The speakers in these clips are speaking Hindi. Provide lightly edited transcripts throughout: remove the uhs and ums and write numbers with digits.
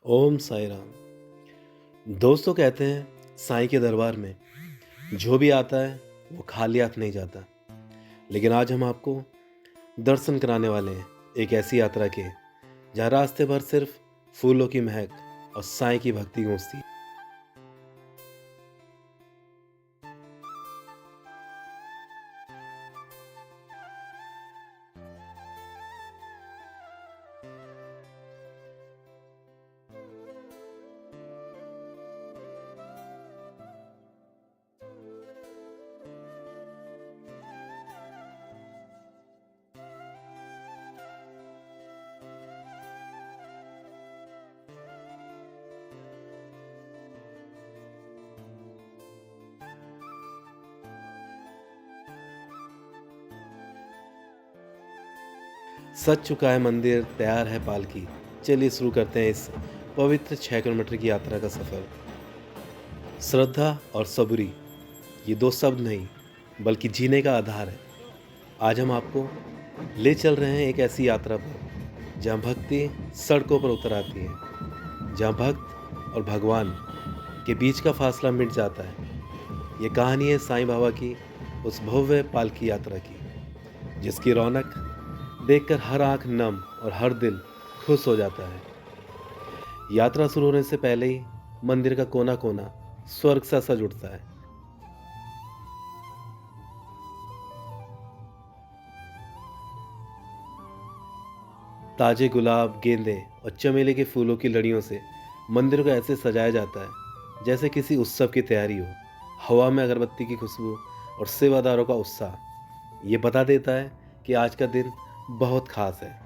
ओम साई राम। दोस्तों कहते हैं साईं के दरबार में जो भी आता है वो खाली हाथ नहीं जाता। लेकिन आज हम आपको दर्शन कराने वाले हैं एक ऐसी यात्रा के जहाँ रास्ते भर सिर्फ फूलों की महक और साईं की भक्ति गूंजती है। सज चुका है मंदिर, तैयार है पालकी। चलिए शुरू करते हैं इस पवित्र 6 किलोमीटर की यात्रा का सफर। श्रद्धा और सबूरी ये दो शब्द नहीं बल्कि जीने का आधार है। आज हम आपको ले चल रहे हैं एक ऐसी यात्रा पर जहाँ भक्ति सड़कों पर उतर आती है, जहाँ भक्त और भगवान के बीच का फासला मिट जाता है। ये कहानी है साईं बाबा की उस भव्य पालकी यात्रा की, जिसकी रौनक देखकर हर आंख नम और हर दिल खुश हो जाता है। यात्रा शुरू होने से पहले ही मंदिर का कोना कोना स्वर्ग सा सज उठता है। ताजे गुलाब, गेंदे और चमेली के फूलों की लड़ियों से मंदिर को ऐसे सजाया जाता है जैसे किसी उत्सव की तैयारी हो। हवा में अगरबत्ती की खुशबू और सेवादारों का उत्साह ये बता देता है कि आज का दिन बहुत खास है।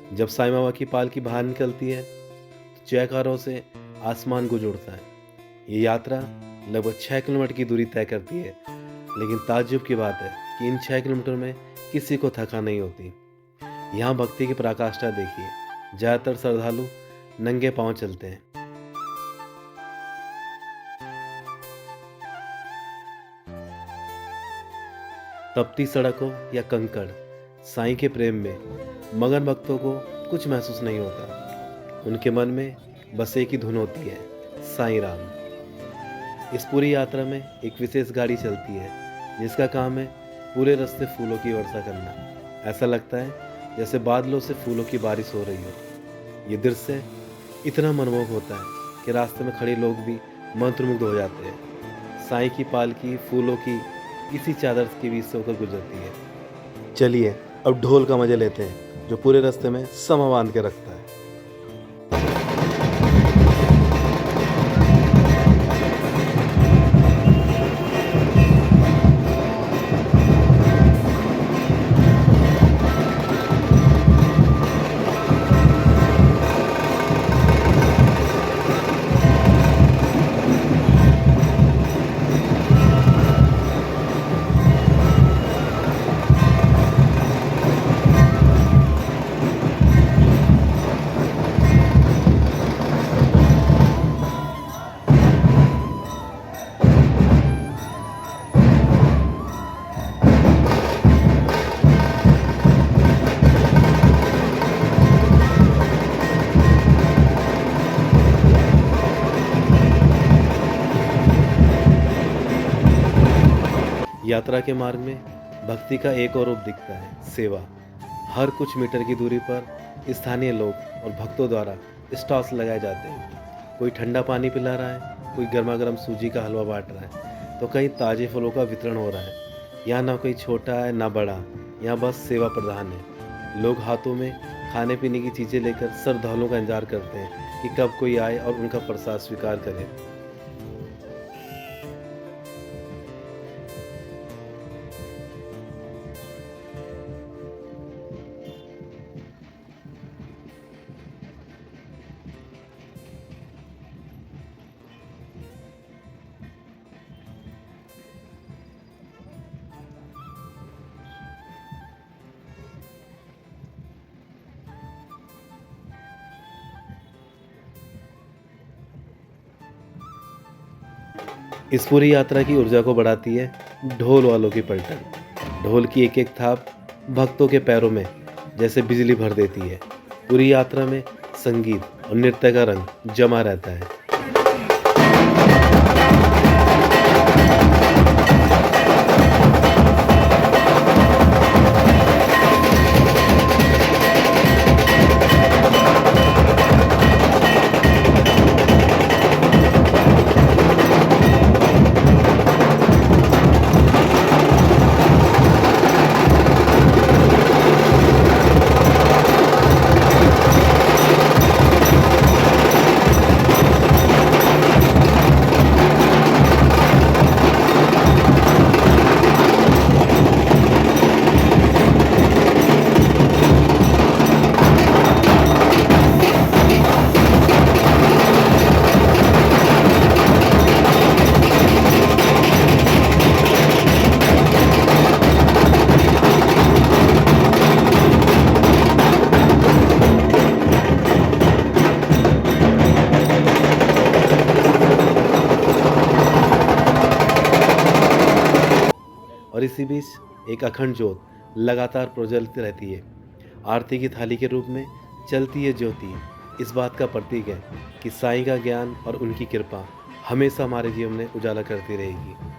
जब साईं बाबा की पालकी बाहर निकलती है तो जयकारों से आसमान गूंज उठता है। ये यात्रा लगभग 6 किलोमीटर की दूरी तय करती है, लेकिन ताज्जुब की बात है कि इन 6 किलोमीटर में किसी को थकान नहीं होती। यहाँ भक्ति की पराकाष्ठा देखिए, ज़्यादातर श्रद्धालु नंगे पांव चलते हैं। तपती सड़क हो या कंकड़, साईं के प्रेम में मगन भक्तों को कुछ महसूस नहीं होता। उनके मन में बस एक ही धुन होती है, साईं राम। इस पूरी यात्रा में एक विशेष गाड़ी चलती है जिसका काम है पूरे रास्ते फूलों की वर्षा करना। ऐसा लगता है जैसे बादलों से फूलों की बारिश हो रही हो। ये दृश्य इतना मनमोहक होता है कि रास्ते में खड़े लोग भी मंत्रमुग्ध हो जाते हैं। साईं की पालकी फूलों की इसी चादर के बीच से होकर गुजरती है। चलिए अब ढोल का मजा लेते हैं जो पूरे रास्ते में समा बांध के रखता है। यात्रा के मार्ग में भक्ति का एक और रूप दिखता है, सेवा। हर कुछ मीटर की दूरी पर स्थानीय लोग और भक्तों द्वारा स्टॉल्स लगाए जाते हैं। कोई ठंडा पानी पिला रहा है, कोई गर्मा गर्म सूजी का हलवा बांट रहा है, तो कहीं ताजे फलों का वितरण हो रहा है। यहाँ ना कोई छोटा है ना बड़ा, यहाँ बस सेवा प्रधान है। लोग हाथों में खाने पीने की चीज़ें लेकर श्रद्धालुओं का इंतजार करते हैं कि कब कोई आए और उनका प्रसाद स्वीकार करे। इस पूरी यात्रा की ऊर्जा को बढ़ाती है ढोल वालों की पलटन। ढोल की एक एक थाप भक्तों के पैरों में जैसे बिजली भर देती है। पूरी यात्रा में संगीत और नृत्य का रंग जमा रहता है। और इसी बीच एक अखंड ज्योत लगातार प्रज्वलित रहती है। आरती की थाली के रूप में चलती है ज्योति इस बात का प्रतीक है कि साईं का ज्ञान और उनकी कृपा हमेशा हमारे जीवन में उजाला करती रहेगी।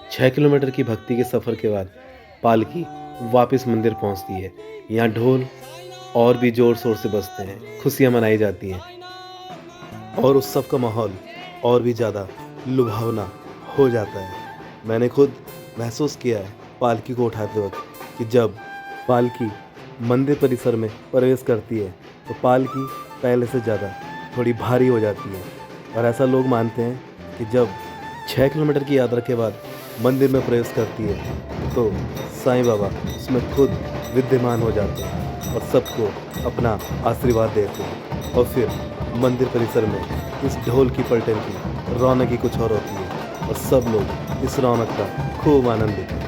साईनाथ 6 किलोमीटर की भक्ति के सफ़र के बाद पालकी वापस मंदिर पहुंचती है। यहाँ ढोल और भी ज़ोर शोर से बजते हैं, खुशियाँ मनाई जाती हैं और उत्सव का माहौल और भी ज़्यादा लुभावना हो जाता है। मैंने खुद महसूस किया है पालकी को उठाते वक्त कि जब पालकी मंदिर परिसर में प्रवेश करती है तो पालकी पहले से ज़्यादा थोड़ी भारी हो जाती है। और ऐसा लोग मानते हैं कि जब 6 किलोमीटर की यात्रा के बाद मंदिर में प्रवेश करती है तो साईं बाबा उसमें खुद विद्यमान हो जाते हैं और सबको अपना आशीर्वाद देते हैं। और फिर मंदिर परिसर में इस ढोल की पलटन की रौनक ही कुछ और होती है और सब लोग इस रौनक का खूब आनंद लेते हैं।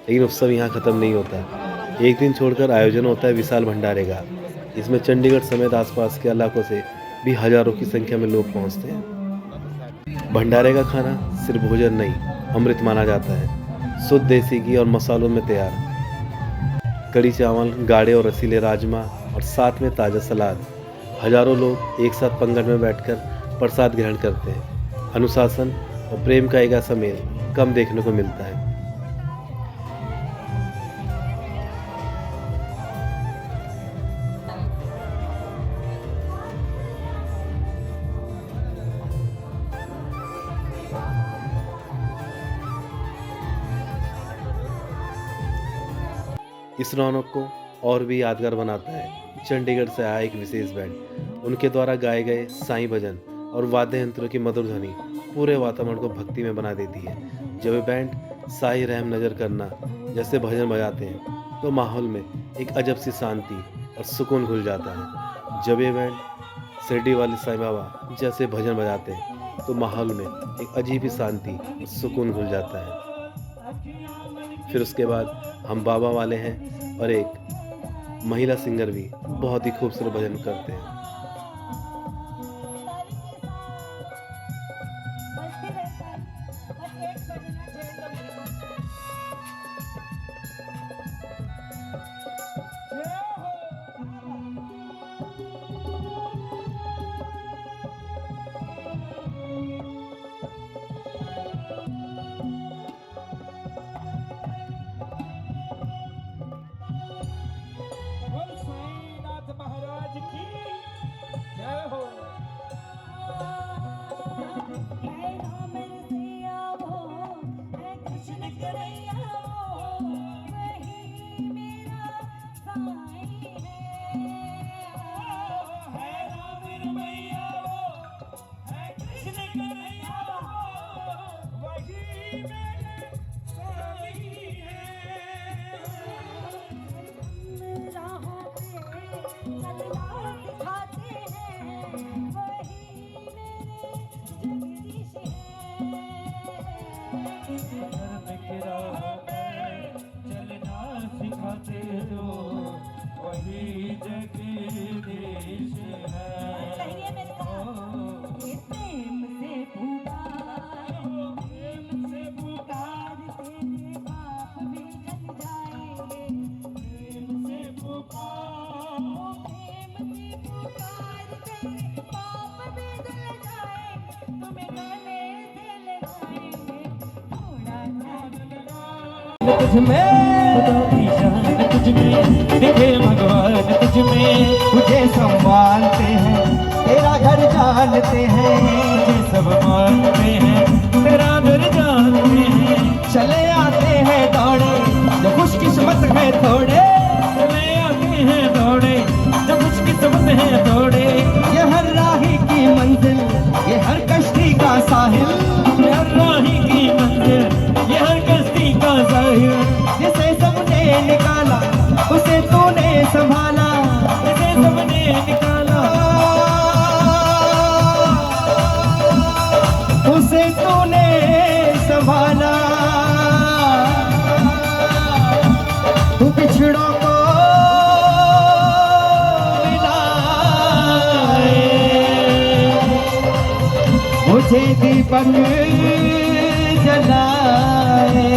लेकिन उत्सव यहाँ ख़त्म नहीं होता। एक दिन छोड़कर आयोजन होता है विशाल भंडारे का। इसमें चंडीगढ़ समेत आसपास के इलाकों से भी हज़ारों की संख्या में लोग पहुँचते हैं। भंडारे का खाना सिर्फ भोजन नहीं, अमृत माना जाता है। शुद्ध देसी घी और मसालों में तैयार कढ़ी चावल, गाढ़े और रसीले राजमा और साथ में ताज़ा सलाद। हजारों लोग एक साथ पंगत में बैठकर प्रसाद ग्रहण करते हैं। अनुशासन और प्रेम का एक ऐसा मेल कम देखने को मिलता है। इस रौनक को और भी यादगार बनाता है चंडीगढ़ से आया एक विशेष बैंड। उनके द्वारा गाए गए साईं भजन और वाद्य यंत्रों की मधुर ध्वनि पूरे वातावरण को भक्ति में बना देती है। जब ये बैंड साईं रहम नजर करना जैसे भजन बजाते हैं तो माहौल में एक अजब सी शांति और सुकून घुल जाता है। जब ये बैंड शिरडी वाले साईं बाबा जैसे भजन बजाते हैं तो माहौल में एक अजीब ही शांति और सुकून घुल जाता है। फिर उसके बाद हम बाबा वाले हैं और एक महिला सिंगर भी बहुत ही खूबसूरत भजन करते हैं। तुझ में तुझ में दिखे भगवान तुझ में, तुझे संभालते हैं तेरा घर जानते हैं, तुझे सब मानते हैं तेरा घर जानते हैं। चले आते हैं दौड़े जो खुशकिस्मत है थोड़े, चले आते हैं दौड़े जो खुशकिस्मत है थोड़े। ये हर राही की मंजिल ये हर कश्ती का साहिल, ये हर राही की मंजिल ये हर कश्ती का साहिल। जिसे सबने निकाला उसे तूने संभाला, जिसे सबने निकाला उसे तूने संभाला। तू पिछड़ों को मिलाए, मुझे दीपक जलाए।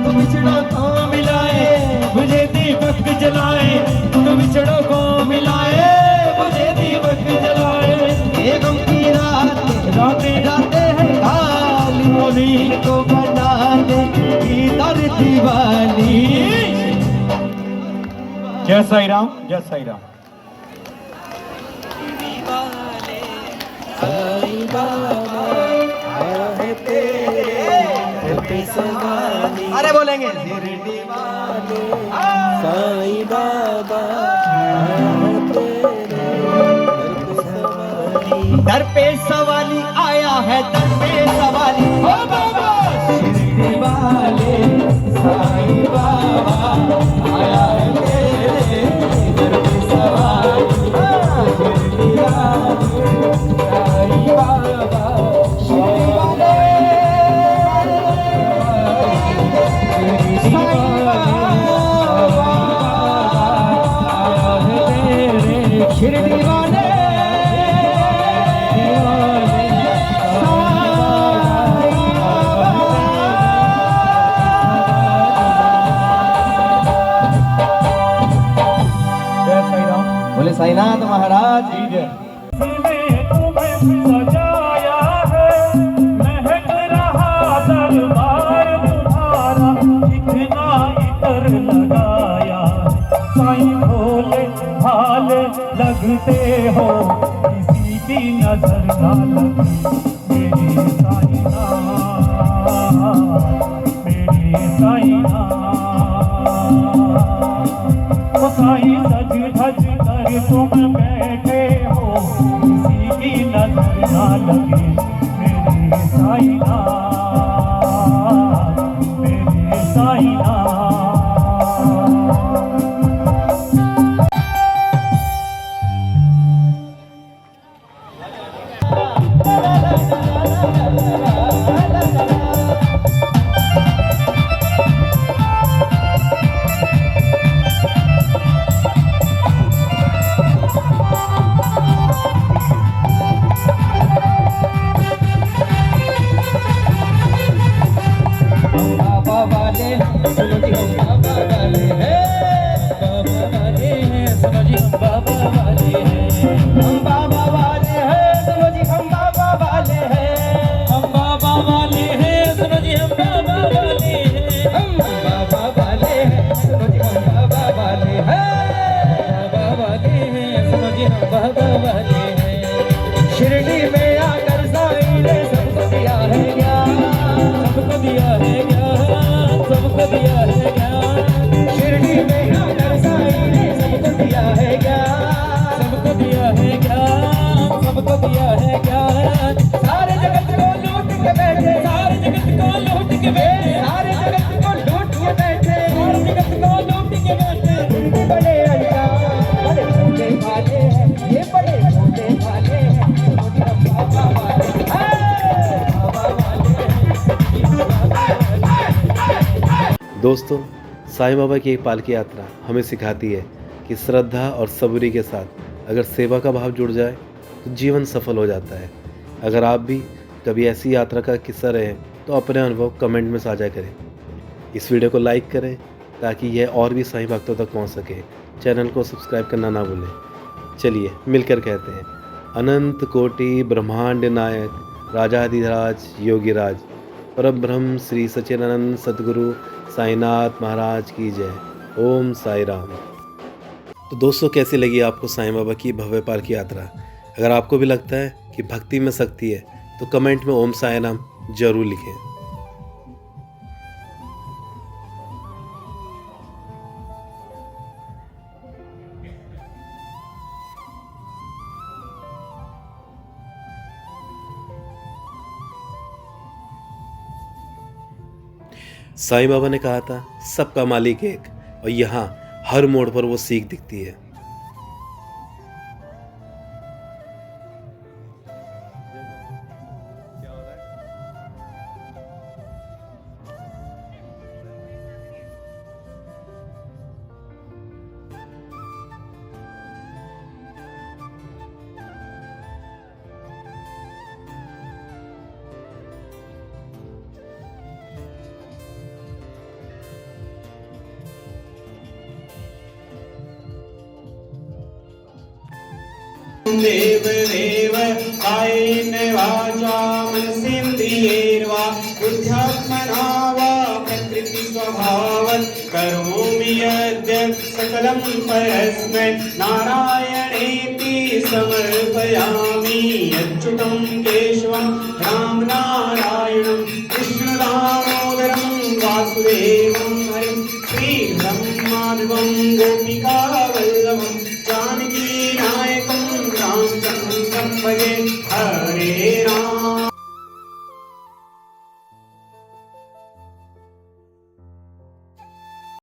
तू बिछड़ों को मिलाए मुझे दीपक जलाए, तू बिछड़ों को मिलाए मुझे दीपक जलाए। ये गम की रातें रातें हैं काली, मोदी को बना दे इधर दीवानी। जय साईं राम, जय साईं राम। साईं बाबा है तेरे पे सवारी, अरे बोलेंगे शिरडी वाले साईं बाबा है तेरे दर पे सवारी आया है, दर पे सवारी हो बाबा। शिरडी वाले साईं बाबा आया है तेरे दर पे सवारी। शिरडी वाले साईं बाबा, शिरडी वाले साईं बाबा आया है तेरे शिरडी वाले। साईनाथ महाराज की जय। सजाया है महक रहा दरबार तुम्हारा, इतना इतर लगाया साईं भोले भाल लगते हो, किसी की नजर ना लगे मेरे साईनाथ, मेरे साईनाथ। ओ साईं सज धज कर तुम बैठे हो, किसी की नजर ना लगे मेरे साईनाथ, मेरे साईनाथ। बाबा वाले सुनो जी हम बाबा वाले हैं, बाबा वाले हैं सुनो जी हम बाबा वाले हैं, हम बाबा वाले हैं सुनो जी हम बाबा वाले हैं, हम बाबा वाले हैं सुनो जी हम बाबा वाले हैं, हम बाबा वाले हैं सुनो जी हम बाबा वाले हैं, बाबा वाले हैं सुनो जी हम बाबा वाले हैं। शिरडी में आकर साईं ने सबको दिया है ज्ञान, सबको दिया है ज्ञान, सबको दिया है ज्ञान, शिरडी में आकर साईं ने सबको दिया है ज्ञान, सबको दिया है ज्ञान, सबको दिया है ज्ञान। सारे जगत को लूट के बैठे, सारे जगत को लूट के बैठे, सारे जगत को लूट के बैठे, सारे जगत को लूट के बैठे। ये बड़े अनजान बड़े छोटे वाले हैं, ये बड़े छोटे वाले हैं, मुझे हम बाबा वाले हैं, बाबा वाले हैं। दोस्तों, साईं बाबा की एक पालकी यात्रा हमें सिखाती है कि श्रद्धा और सबूरी के साथ अगर सेवा का भाव जुड़ जाए तो जीवन सफल हो जाता है। अगर आप भी कभी ऐसी यात्रा का किस्सा रहे तो अपने अनुभव कमेंट में साझा करें। इस वीडियो को लाइक करें ताकि यह और भी साईं भक्तों तक पहुंच सके। चैनल को सब्सक्राइब करना ना भूलें। चलिए मिलकर कहते हैं, अनंत कोटि ब्रह्मांड नायक राजाधिराज योगीराज परब्रह्म श्री सच्चिदानंद सद्गुरु साईनाथ महाराज की जय। ओम साई राम। तो दोस्तों, कैसी लगी आपको साईं बाबा की भव्य पालकी यात्रा? अगर आपको भी लगता है कि भक्ति में शक्ति है तो कमेंट में ओम साई राम जरूर लिखें। साईं बाबा ने कहा था सबका मालिक एक, और यहाँ हर मोड़ पर वो सीख दिखती है। देवदेव कायेन वाचा मनसेन्द्रियैर्वा बुद्ध्यात्मना वा प्रकृतिस्वभावात् करोमि यद्य सकलं परस्मै नारायणेति समर्पयामि। अच्युतं केशवं रामनारायणं कृष्णदामोदरं वासुदेवं हरिं श्रीराममाधवं गोपिकावल्लभम्